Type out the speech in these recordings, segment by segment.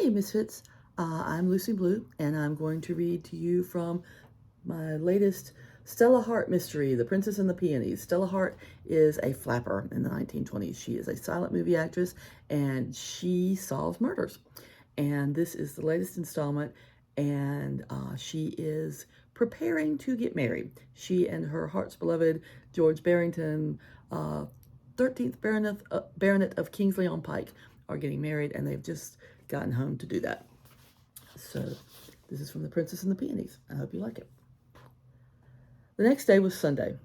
Hey, Misfits. I'm Lucy Blue, and I'm going to read to you from my latest Stella Hart mystery, The Princess and the Peonies. Stella Hart is a flapper in the 1920s. She is a silent movie actress, and she solves murders. And this is the latest installment, and she is preparing to get married. She and her heart's beloved George Barrington, 13th Baronet of Kingsley-on-Pike, are getting married, and they've just gotten home to do that. So this is from The Princess and the Peonies. I hope you like it. The next day was Sunday.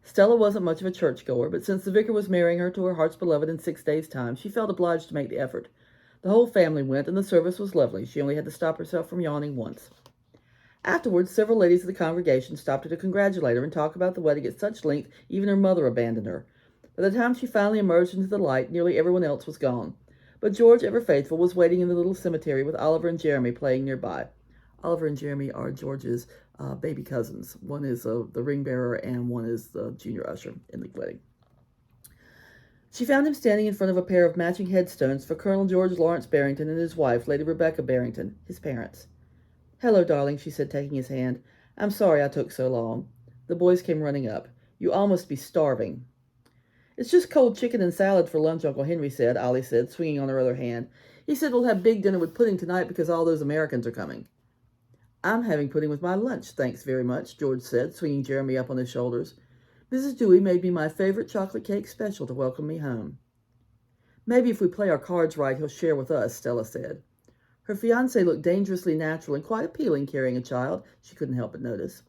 Stella wasn't much of a churchgoer, but since the vicar was marrying her to her heart's beloved in 6 days' time, she felt obliged to make the effort. The whole family went, and the service was lovely. She only had to stop herself from yawning once. Afterwards, several ladies of the congregation stopped her to congratulate her and talk about the wedding at such length even her mother abandoned her. By the time she finally emerged into the light, nearly everyone else was gone. But George, ever faithful, was waiting in the little cemetery with Oliver and Jeremy playing nearby. Oliver and Jeremy are George's baby cousins. One is the ring bearer, and one is the junior usher in the wedding. She found him standing in front of a pair of matching headstones for Colonel George Lawrence Barrington and his wife, Lady Rebecca Barrington, his parents. "Hello, darling," she said, taking his hand. "I'm sorry I took so long." The boys came running up. "You all must be starving." "It's just cold chicken and salad for lunch," Uncle Henry said, Ollie said, swinging on her other hand. "He said we'll have big dinner with pudding tonight because all those Americans are coming." "I'm having pudding with my lunch, thanks very much," George said, swinging Jeremy up on his shoulders. "Mrs. Dewey made me my favorite chocolate cake special to welcome me home." "Maybe if we play our cards right, he'll share with us," Stella said. Her fiancé looked dangerously natural and quite appealing carrying a child, she couldn't help but notice.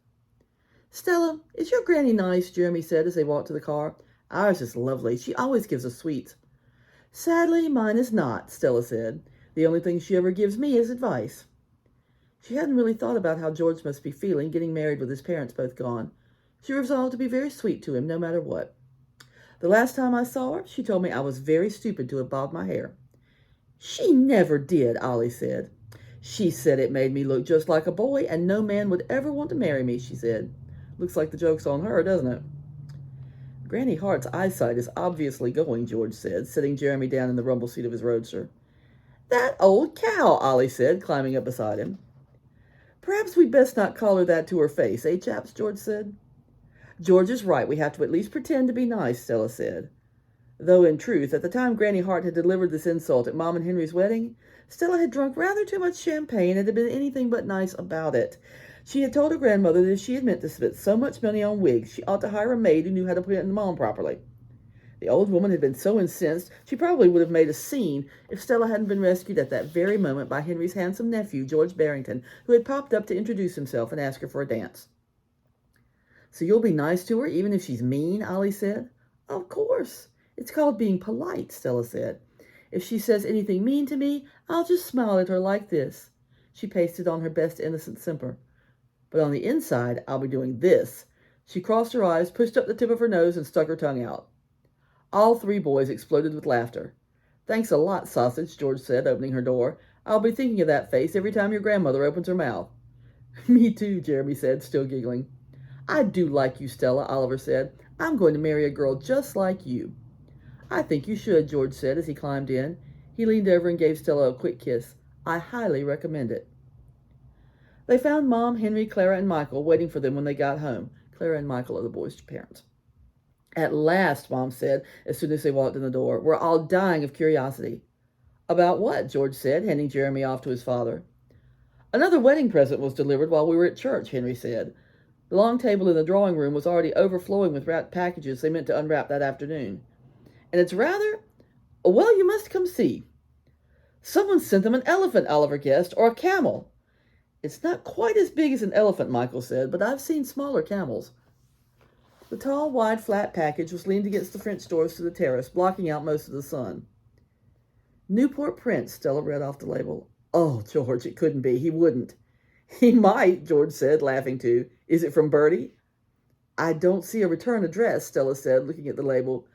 "Stella, is your granny nice?" Jeremy said as they walked to the car. "Ours is lovely. She always gives us sweets." "Sadly, mine is not," Stella said. "The only thing she ever gives me is advice." She hadn't really thought about how George must be feeling, getting married with his parents both gone. She resolved to be very sweet to him, no matter what. "The last time I saw her, she told me I was very stupid to have bobbed my hair." "She never did," Ollie said. "She said it made me look just like a boy, and no man would ever want to marry me," she said. "Looks like the joke's on her, doesn't it?" "Granny Hart's eyesight is obviously going," George said, sitting Jeremy down in the rumble seat of his roadster. "That old cow," Ollie said, climbing up beside him. "Perhaps we'd best not call her that to her face, eh, chaps?" George said. "George is right. We have to at least pretend to be nice," Stella said. Though, in truth, at the time Granny Hart had delivered this insult at Mom and Henry's wedding, Stella had drunk rather too much champagne and had been anything but nice about it. She had told her grandmother that if she had meant to spend so much money on wigs, she ought to hire a maid who knew how to put them on properly. The old woman had been so incensed she probably would have made a scene if Stella hadn't been rescued at that very moment by Henry's handsome nephew, George Barrington, who had popped up to introduce himself and ask her for a dance. "So you'll be nice to her even if she's mean?" Ollie said. "Of course. It's called being polite," Stella said. "If she says anything mean to me, I'll just smile at her like this." She pasted on her best innocent simper. "But on the inside, I'll be doing this." She crossed her eyes, pushed up the tip of her nose, and stuck her tongue out. All three boys exploded with laughter. "Thanks a lot, Sausage," George said, opening her door. "I'll be thinking of that face every time your grandmother opens her mouth." "Me too," Jeremy said, still giggling. "I do like you, Stella," Oliver said. "I'm going to marry a girl just like you." "I think you should," George said as he climbed in. He leaned over and gave Stella a quick kiss. "I highly recommend it." They found Mom, Henry, Clara, and Michael waiting for them when they got home. Clara and Michael are the boys' parents. "At last," Mom said as soon as they walked in the door. "We're all dying of curiosity." "About what?" George said, handing Jeremy off to his father. "Another wedding present was delivered while we were at church," Henry said. The long table in the drawing room was already overflowing with wrapped packages they meant to unwrap that afternoon. "And it's rather... well, you must come see." "Someone sent them an elephant," Oliver guessed, "or a camel." "It's not quite as big as an elephant," Michael said, "but I've seen smaller camels." The tall, wide, flat package was leaned against the French doors to the terrace, blocking out most of the sun. "Newport Prince," Stella read off the label. "Oh, George, it couldn't be. He wouldn't." "He might," George said, laughing too. "Is it from Bertie?" "I don't see a return address," Stella said, looking at the label,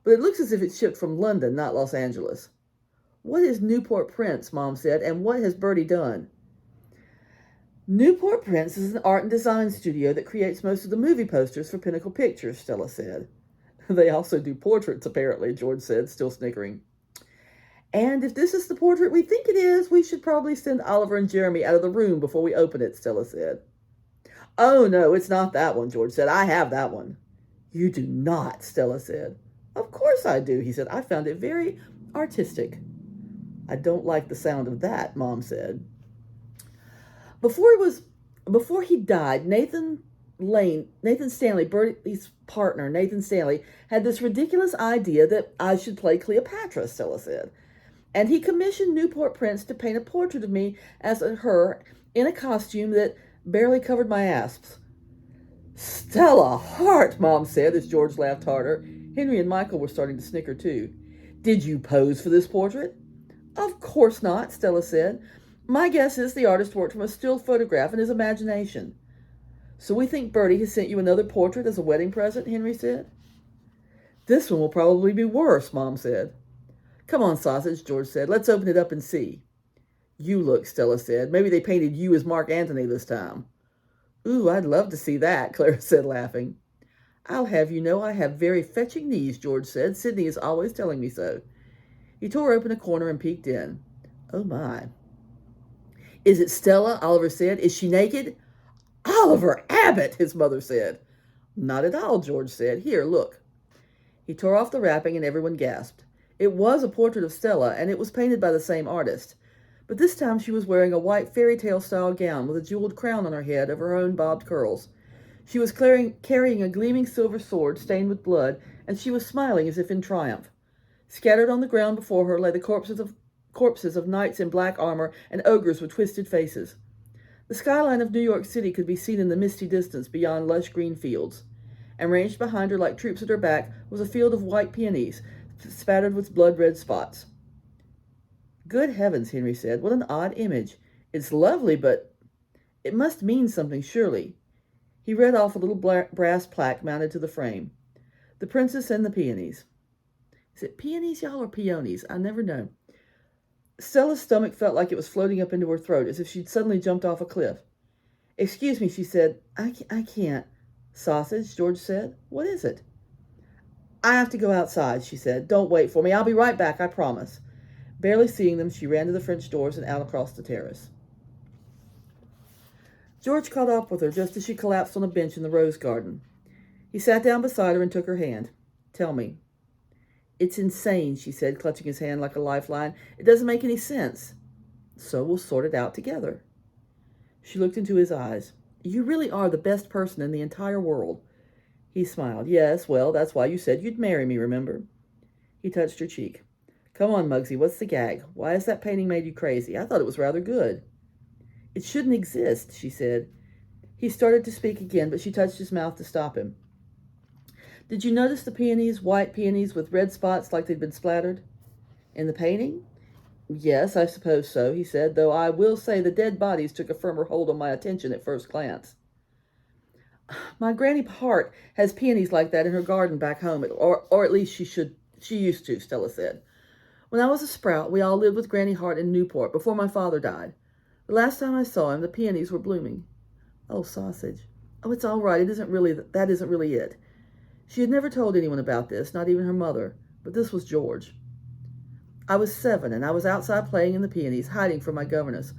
"but it looks as if it's shipped from London, not Los Angeles." "What is Newport Prince?" Mom said, "and what has Bertie done?" "Newport Prince is an art and design studio that creates most of the movie posters for Pinnacle Pictures," Stella said. "They also do portraits, apparently," George said, still snickering. And if this is the portrait we think it is, we should probably send Oliver and Jeremy out of the room before we open it, Stella said. Oh, no, it's not that one, George said. I have that one. You do not, Stella said. Of course I do, he said. I found it very artistic. I don't like the sound of that, Mom said. Before he died, Nathan Stanley, Bertie's partner, Nathan Stanley, had this ridiculous idea that I should play Cleopatra, Stella said. And he commissioned Newport prints to paint a portrait of me as her in a costume that barely covered my asps. Stella Hart, Mom said as George laughed harder. Henry and Michael were starting to snicker too. Did you pose for this portrait? Of course not, Stella said. My guess is the artist worked from a still photograph in his imagination. So we think Bertie has sent you another portrait as a wedding present, Henry said. This one will probably be worse, Mom said. Come on, Sausage, George said. Let's open it up and see. You look, Stella said. Maybe they painted you as Mark Antony this time. Ooh, I'd love to see that, Clara said, laughing. I'll have you know I have very fetching knees, George said. Sidney is always telling me so. He tore open a corner and peeked in. Oh, my. Is it Stella? Oliver said. Is she naked? Oliver Abbott, his mother said. Not at all, George said. Here, look. He tore off the wrapping and everyone gasped. It was a portrait of Stella, and it was painted by the same artist. But this time she was wearing a white fairy tale style gown with a jeweled crown on her head of her own bobbed curls. She was carrying a gleaming silver sword stained with blood, and she was smiling as if in triumph. Scattered on the ground before her lay the corpses of knights in black armor and ogres with twisted faces. The skyline of New York City could be seen in the misty distance beyond lush green fields, and ranged behind her like troops at her back was a field of white peonies, spattered with blood-red spots. Good heavens, Henry said. What an odd image. It's lovely, but it must mean something, surely. He read off a little brass plaque mounted to the frame. The Princess and the Peonies. Is it peonies, y'all, or peonies? I never know. Stella's stomach felt like it was floating up into her throat, as if she'd suddenly jumped off a cliff. Excuse me, she said. I can't. Sausage, George said. What is it? I have to go outside, she said. Don't wait for me. I'll be right back, I promise. Barely seeing them, she ran to the French doors and out across the terrace. George caught up with her just as she collapsed on a bench in the rose garden. He sat down beside her and took her hand. Tell me. It's insane, she said, clutching his hand like a lifeline. It doesn't make any sense. So we'll sort it out together. She looked into his eyes. You really are the best person in the entire world. He smiled. Yes, well, that's why you said you'd marry me, remember? He touched her cheek. Come on, Muggsy, what's the gag? Why has that painting made you crazy? I thought it was rather good. It shouldn't exist, she said. He started to speak again, but she touched his mouth to stop him. Did you notice the peonies, white peonies with red spots like they'd been splattered? In the painting? Yes, I suppose so, he said, though I will say the dead bodies took a firmer hold on my attention at first glance. My Granny Hart has peonies like that in her garden back home, or at least she used to, Stella said. When I was a sprout, we all lived with Granny Hart in Newport before my father died. The last time I saw him, the peonies were blooming. Oh, Sausage. Oh, it's all right. That isn't really it. She had never told anyone about this, not even her mother, but this was George. I was 7, and I was outside playing in the peonies, hiding from my governess.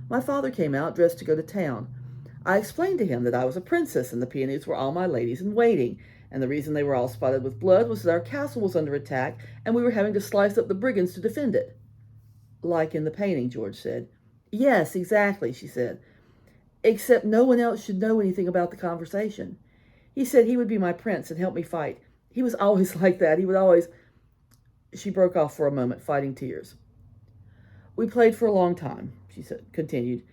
My father came out, dressed to go to town. I explained to him that I was a princess, and the peonies were all my ladies in waiting, and the reason they were all spotted with blood was that our castle was under attack, and we were having to slice up the brigands to defend it. Like in the painting, George said. Yes, exactly, she said. Except no one else should know anything about the conversation. He said he would be my prince and help me fight. He was always like that. He would always... She broke off for a moment, fighting tears. We played for a long time, she continued.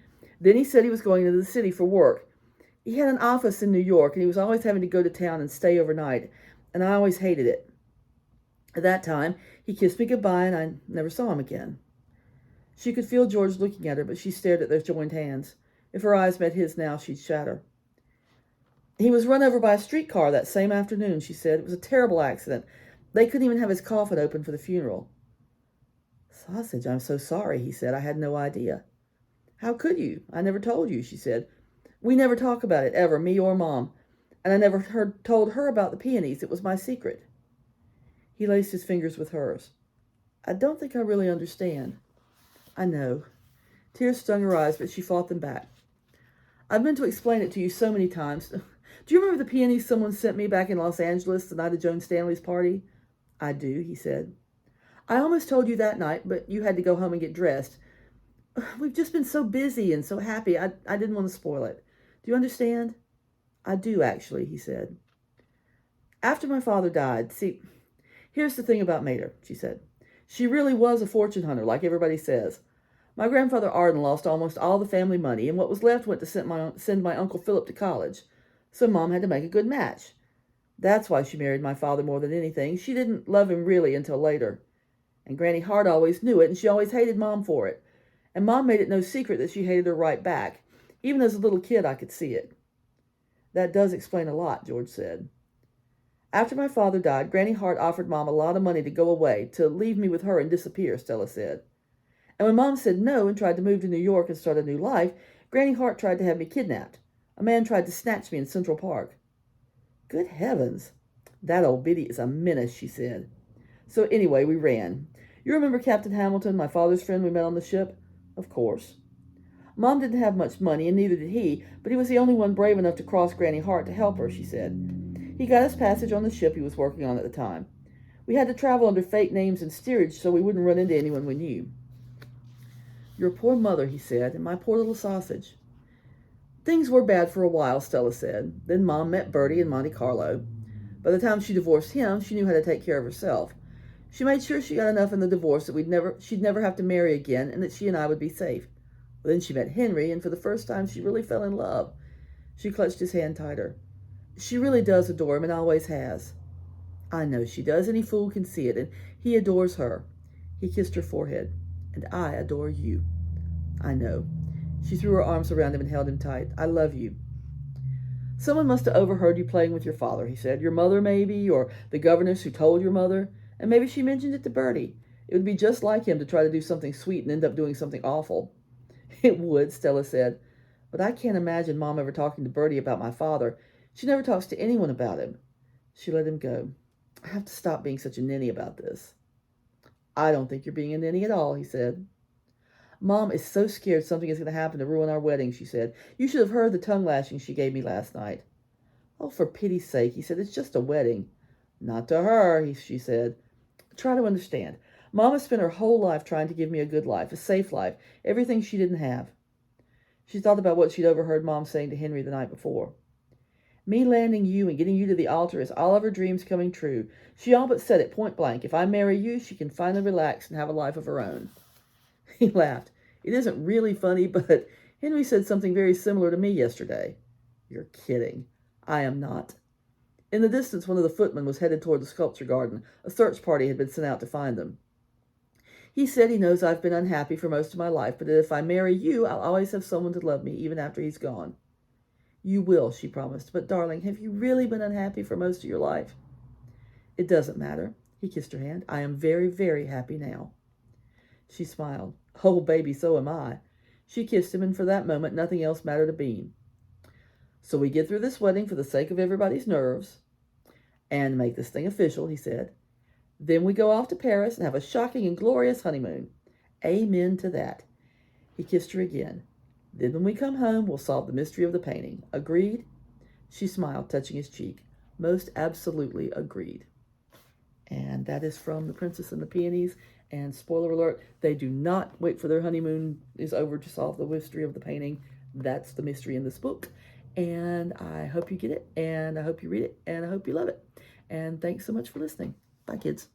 Then he said he was going into the city for work. He had an office in New York, and he was always having to go to town and stay overnight, and I always hated it. At that time, he kissed me goodbye, and I never saw him again. She could feel George looking at her, but she stared at their joined hands. If her eyes met his now, she'd shatter. He was run over by a streetcar that same afternoon, she said. It was a terrible accident. They couldn't even have his coffin open for the funeral. Sausage, I'm so sorry, he said. I had no idea. How could you? I never told you, she said. We never talk about it, ever, me or Mom. And I never told her about the peonies. It was my secret. He laced his fingers with hers. I don't think I really understand. I know. Tears stung her eyes, but she fought them back. I've meant to explain it to you so many times. Do you remember the peonies someone sent me back in Los Angeles the night of Joan Stanley's party? I do, he said. I almost told you that night, but you had to go home and get dressed. We've just been so busy and so happy, I didn't want to spoil it. Do you understand? I do, actually, he said. After my father died, see, here's the thing about Mater, she said. She really was a fortune hunter, like everybody says. My grandfather Arden lost almost all the family money, and what was left went to send my Uncle Philip to college. So Mom had to make a good match. That's why she married my father more than anything. She didn't love him really until later. And Granny Hart always knew it, and she always hated Mom for it. And Mom made it no secret that she hated her right back. Even as a little kid, I could see it. That does explain a lot, George said. After my father died, Granny Hart offered Mom a lot of money to go away, to leave me with her and disappear, Stella said. And when Mom said no and tried to move to New York and start a new life, Granny Hart tried to have me kidnapped. A man tried to snatch me in Central Park. Good heavens. That old biddy is a menace, she said. So anyway, we ran. You remember Captain Hamilton, my father's friend we met on the ship? Of course. Mom didn't have much money, and neither did he, but he was the only one brave enough to cross Granny Hart to help her, she said. He got us passage on the ship he was working on at the time. We had to travel under fake names and steerage so we wouldn't run into anyone we knew. Your poor mother, he said, and my poor little sausage. Things were bad for a while, Stella said. Then Mom met Bertie in Monte Carlo. By the time she divorced him, she knew how to take care of herself. She made sure she got enough in the divorce that she'd never have to marry again, and that she and I would be safe. Then she met Henry, and for the first time she really fell in love. She clutched his hand tighter. She really does adore him and always has. I know she does. Any fool can see it, and he adores her. He kissed her forehead. And I adore you. I know. She threw her arms around him and held him tight. I love you. Someone must have overheard you playing with your father, he said. Your mother, maybe, or the governess who told your mother. And maybe she mentioned it to Bertie. It would be just like him to try to do something sweet and end up doing something awful. It would, Stella said. But I can't imagine Mom ever talking to Bertie about my father. She never talks to anyone about him. She let him go. I have to stop being such a ninny about this. I don't think you're being a ninny at all, he said. Mom is so scared something is going to happen to ruin our wedding, she said. You should have heard the tongue lashing she gave me last night. Oh, for pity's sake, he said. It's just a wedding. Not to her, she said. Try to understand. Mom has spent her whole life trying to give me a good life, a safe life, everything she didn't have. She thought about what she'd overheard Mom saying to Henry the night before. Me landing you and getting you to the altar is all of her dreams coming true. She all but said it point blank. If I marry you, she can finally relax and have a life of her own. He laughed. It isn't really funny, but Henry said something very similar to me yesterday. You're kidding. I am not. In the distance, one of the footmen was headed toward the sculpture garden. A search party had been sent out to find them. He said he knows I've been unhappy for most of my life, but that if I marry you, I'll always have someone to love me, even after he's gone. You will, she promised. But, darling, have you really been unhappy for most of your life? It doesn't matter. He kissed her hand. I am very, very happy now. She smiled. Oh, baby, so am I. She kissed him, and for that moment, nothing else mattered a bean. So we get through this wedding for the sake of everybody's nerves and make this thing official, he said. Then we go off to Paris and have a shocking and glorious honeymoon. Amen to that. He kissed her again. Then when we come home, we'll solve the mystery of the painting. Agreed? She smiled, touching his cheek. Most absolutely agreed. And that is from The Princess and the Peonies. And spoiler alert, they do not wait for their honeymoon is over to solve the mystery of the painting. That's the mystery in this book. And I hope you get it, and I hope you read it, and I hope you love it. And thanks so much for listening. Bye, kids.